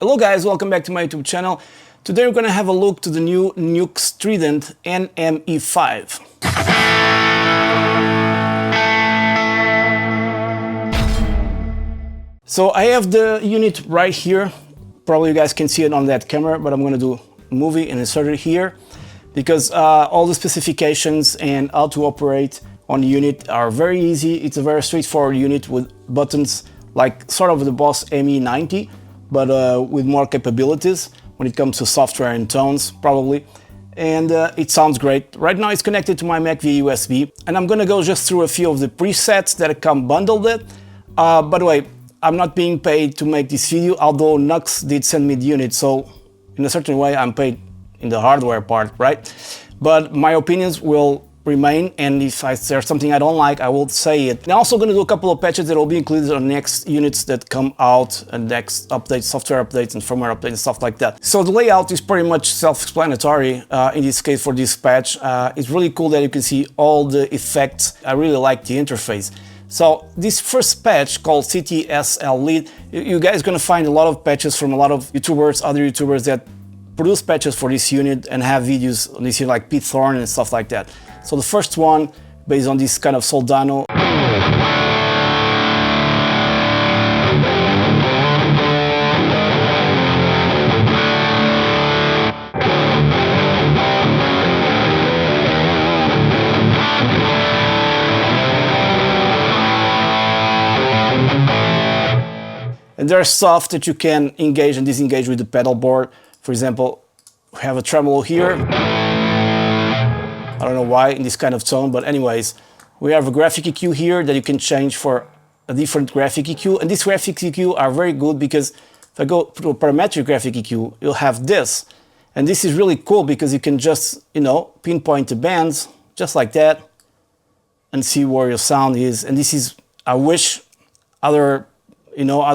Hello guys, welcome back to my YouTube channel. Today we're going to have a look to the new NUX Trident NME-5. So I have the unit right here. Probably you guys can see it on that camera, but I'm going to do a movie and insert it here because all the specifications and how to operate on the unit are very easy. It's a very straightforward unit with buttons like sort of the Boss ME90, but with more capabilities when it comes to software and tones, probably. And it sounds great. Right now it's connected to my Mac via USB, and I'm gonna go just through a few of the presets that come bundled it. By the way, I'm not being paid to make this video, although NUX did send me the unit, so in a certain way I'm paid in the hardware part, right? But my opinions will remain, and if there's something I don't like, I will say it. I'm also going to do a couple of patches that will be included on next units that come out, and next updates, software updates and firmware updates and stuff like that. So the layout is pretty much self-explanatory in this case for this patch. It's really cool that you can see all the effects. I really like the interface. So this first patch called CTSL Lead, you guys are going to find a lot of patches from a lot of YouTubers, other YouTubers that produce patches for this unit and have videos on this unit like Pete Thorne and stuff like that. So the first one, based on this kind of Soldano. And there's stuff that you can engage and disengage with the pedal board. For example, we have a tremolo here. I don't know why in this kind of tone, but anyways, we have a graphic EQ here that you can change for a different graphic EQ. And these graphic EQ are very good because if I go to a parametric graphic EQ, you'll have this. And this is really cool because you can just, pinpoint the bands just like that and see where your sound is. And this is, I wish other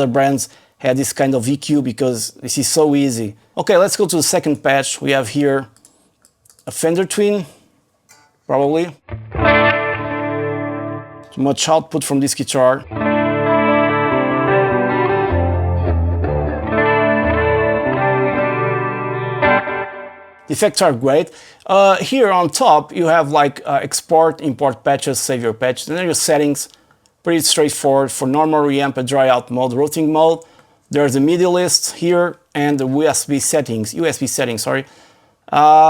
brands had this kind of EQ because this is so easy. Okay, let's go to the second patch. We have here a Fender Twin. Probably. Too much output from this guitar. The effects are great. Here on top you have like export, import patches, save your patch, and then your settings. Pretty straightforward for normal reamp and dry out mode, routing mode. There's the MIDI list here and the USB settings, sorry.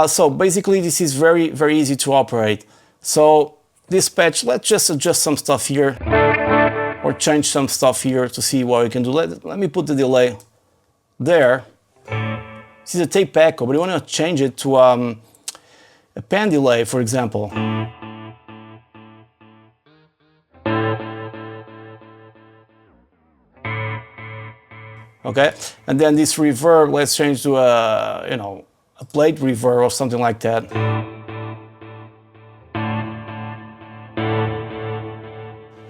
So basically this is very, very easy to operate. So this patch, let's just adjust some stuff here or change some stuff here to see what we can do. Let me put the delay there. This is a tape echo, but you want to change it to a pan delay, for example. Okay, and then this reverb, let's change to a plate reverb or something like that.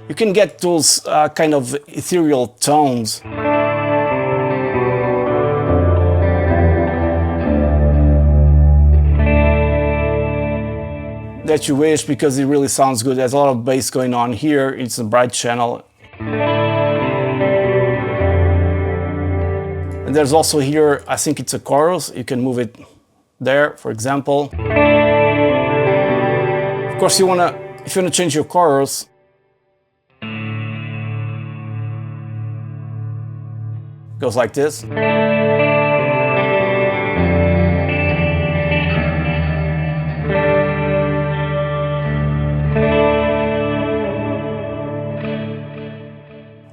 You can get those kind of ethereal tones. That you wish because it really sounds good. There's a lot of bass going on here. It's a bright channel. And there's also here, I think it's a chorus. You can move it there, for example. Of course, if you wanna change your chorus, it goes like this.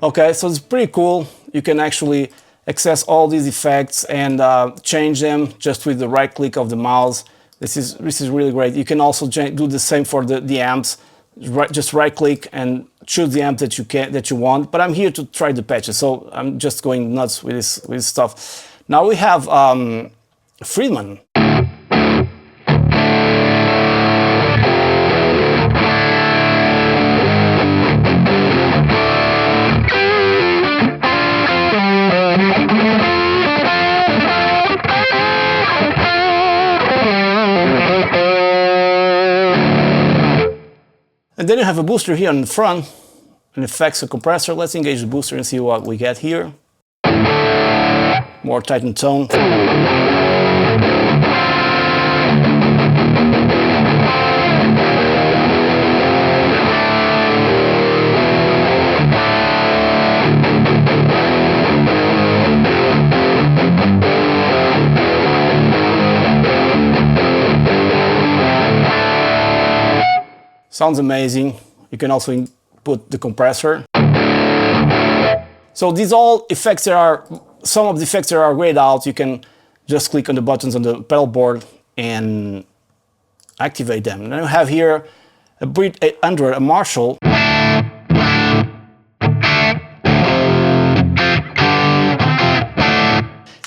Okay, so it's pretty cool. You can actually access all these effects and change them just with the right click of the mouse. This is really great. You can also do the same for the amps. Just right click and choose the amp that you want. But I'm here to try the patches, so I'm just going nuts with this stuff. Now we have Friedman. And then you have a booster here in the front, an effects, a compressor. Let's engage the booster and see what we get here. more tightened tone. Sounds amazing. You can also input the compressor. So these all effects that are, some of the effects that are grayed out, you can just click on the buttons on the pedal board and activate them. And I have here a Brit 800, a Marshall.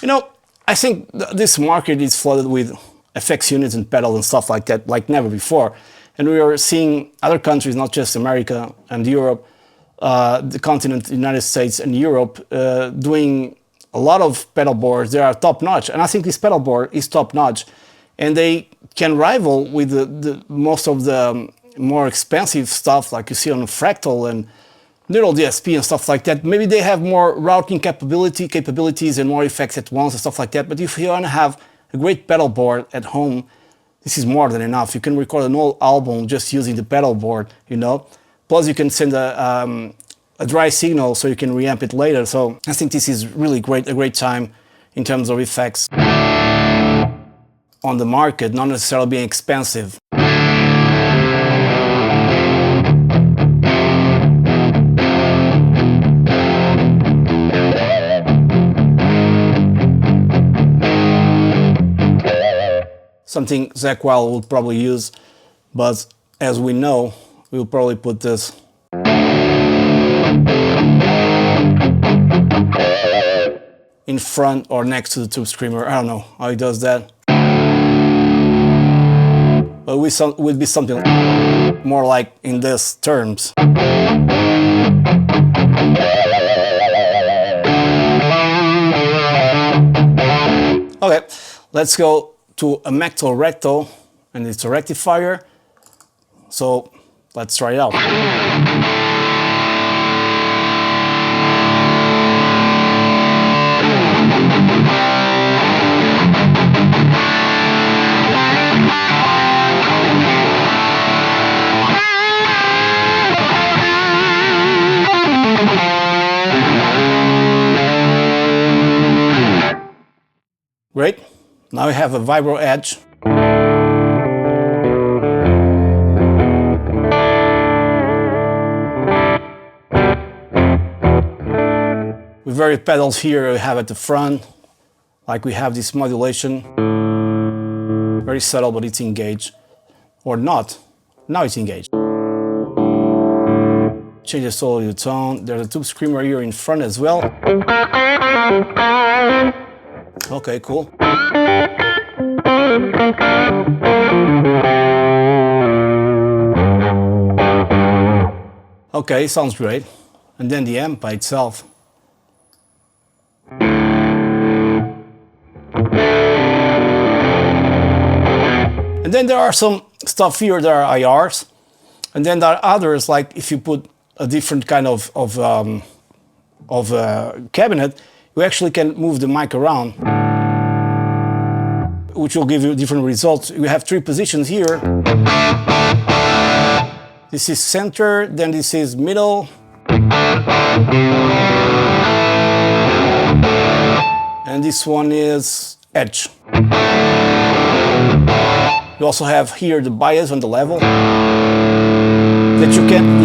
You know, I think this market is flooded with effects units and pedals and stuff like that, like never before. And we are seeing other countries, not just America and Europe, the continent, the United States and Europe, doing a lot of pedal boards. They are top notch. And I think this pedal board is top notch. And they can rival with most of the more expensive stuff like you see on Fractal and little DSP and stuff like that. Maybe they have more routing capabilities and more effects at once and stuff like that. But if you want to have a great pedal board at home, this is more than enough. You can record an whole album just using the pedal board, you know. Plus you can send a dry signal so you can reamp it later. So I think this is really great, a great time in terms of effects on the market, not necessarily being expensive. Something Zakk Wylde will probably use, but as we know, we'll probably put this in front or next to the tube screamer. I don't know how he does that, but it would be something more like in this terms. Okay, let's go to a Macto Recto, and it's a rectifier. So let's try it out. Great. Now we have a vibro edge. With various pedals here we have at the front, like we have this modulation. Very subtle, but it's engaged. Or not. Now it's engaged. Change the solo tone. There's a tube screamer here in front as well. Okay, cool. Okay, sounds great. And then the amp by itself. And then there are some stuff here that are IRs. And then there are others, like if you put a different kind of cabinet, you actually can move the mic around, which will give you different results. You have three positions here. This is center, then this is middle, and this one is edge. You also have here the bias on the level that you can,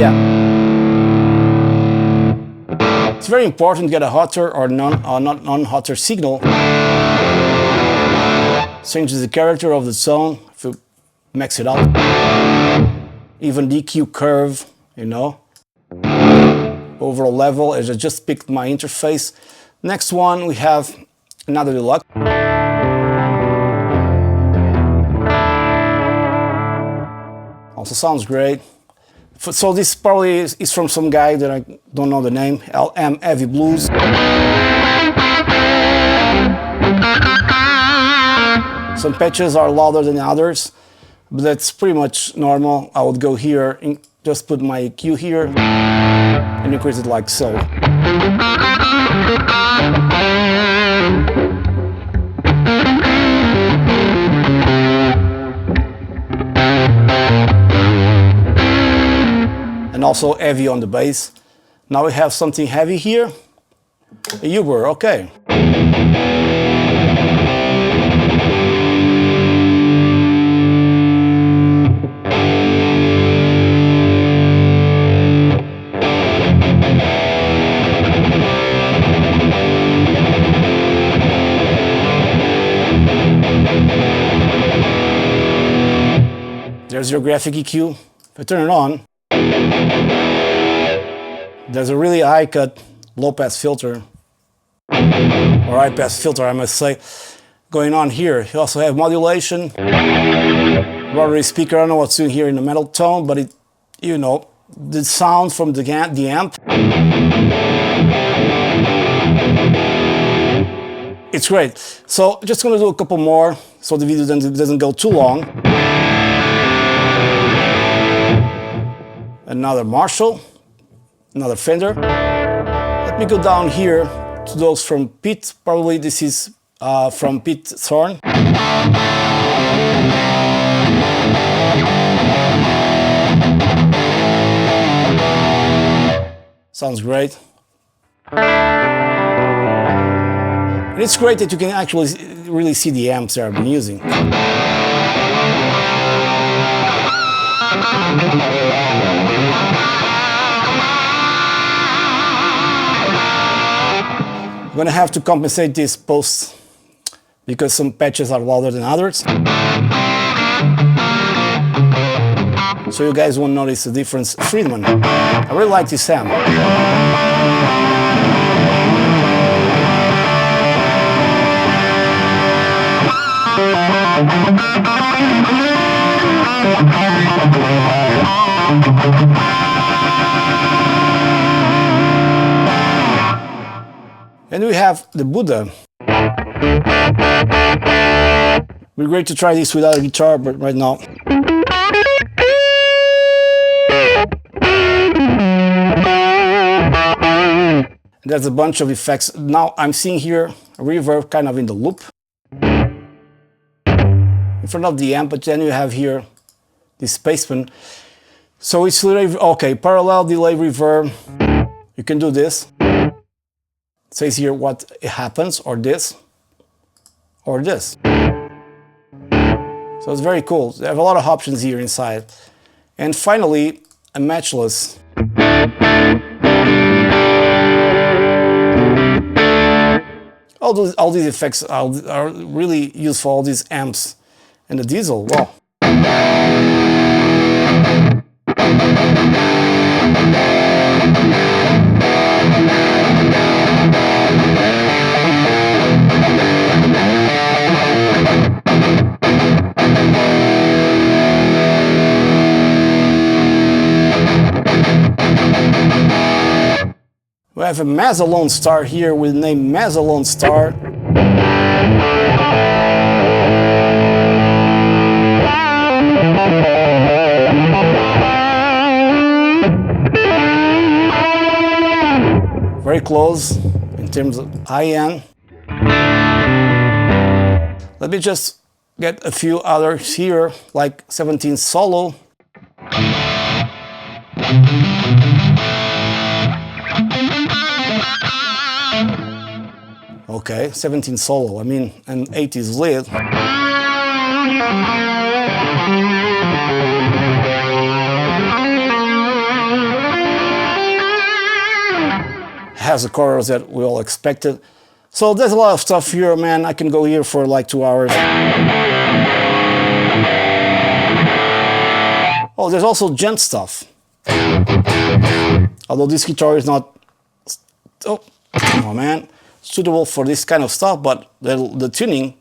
It's very important to get a hotter or non-hotter signal. Changes the character of the song if you max it out. Even DQ curve, you know. Overall level, as I just picked my interface. Next one, we have another deluxe. Also sounds great. So this probably is from some guy that I don't know the name, LM Heavy Blues. Some patches are louder than others, but that's pretty much normal. I would go here and just put my EQ here and increase it like so. also heavy on the bass. Now we have something heavy here. A Uber, okay. There's your graphic EQ. If I turn it on, there's a really high cut, low pass filter, or high pass filter, I must say, going on here. You also have modulation, rotary speaker. I don't know what's doing here in the metal tone, but it, you know, the sound from the amp. It's great. So just gonna do a couple more so the video doesn't go too long. Another Marshall, another Fender. Let me go down here to those from Pete. Probably this is from Pete Thorn. Sounds great. And it's great that you can actually really see the amps that I've been using. I'm gonna have to compensate this post because some patches are louder than others. So you guys won't notice the difference. Friedman, I really like this amp. And we have the Buddha. We're going to try this without a guitar, but right now. There's a bunch of effects. Now I'm seeing here a reverb kind of in the loop in front of the amp, but then you have here this spaceman. So it's literally, okay, parallel delay reverb. You can do this. It says here what happens, or this, or this. So it's very cool. They have a lot of options here inside. And finally, a matchless. All these effects are really useful, all these amps. And the diesel, wow. We have a Mazzalone Star here with the name Mazzalone Star. Very close in terms of high end. Let me just get a few others here, like 17 Solo. Okay, 17 Solo, I mean an 80s lead. Has the chorus that we all expected. So there's a lot of stuff here, man. I can go here for like 2 hours. Oh, there's also gent stuff. Although this guitar is not, oh man, suitable for this kind of stuff, but the tuning.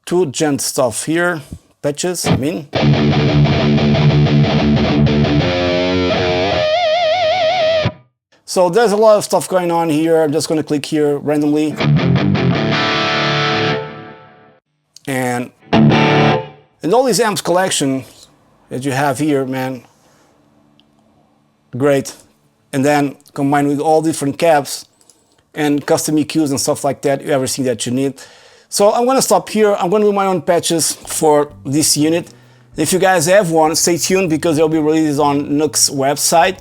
Two gent stuff here, patches, I mean. So there's a lot of stuff going on here. I'm just going to click here randomly. And all these amps collection that you have here, man, great. and then combined with all different cabs and custom EQs and stuff like that, everything that you need. So I'm gonna stop here. I'm gonna do my own patches for this unit. If you guys have one, stay tuned because they'll be released on NUX website,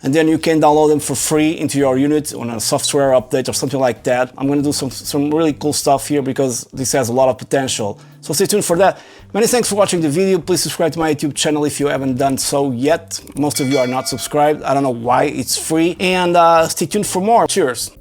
and then you can download them for free into your unit on a software update or something like that. I'm gonna do some really cool stuff here because this has a lot of potential. So stay tuned for that. Many thanks for watching the video. Please subscribe to my YouTube channel if you haven't done so yet. Most of you are not subscribed. I don't know why, it's free. And stay tuned for more. Cheers.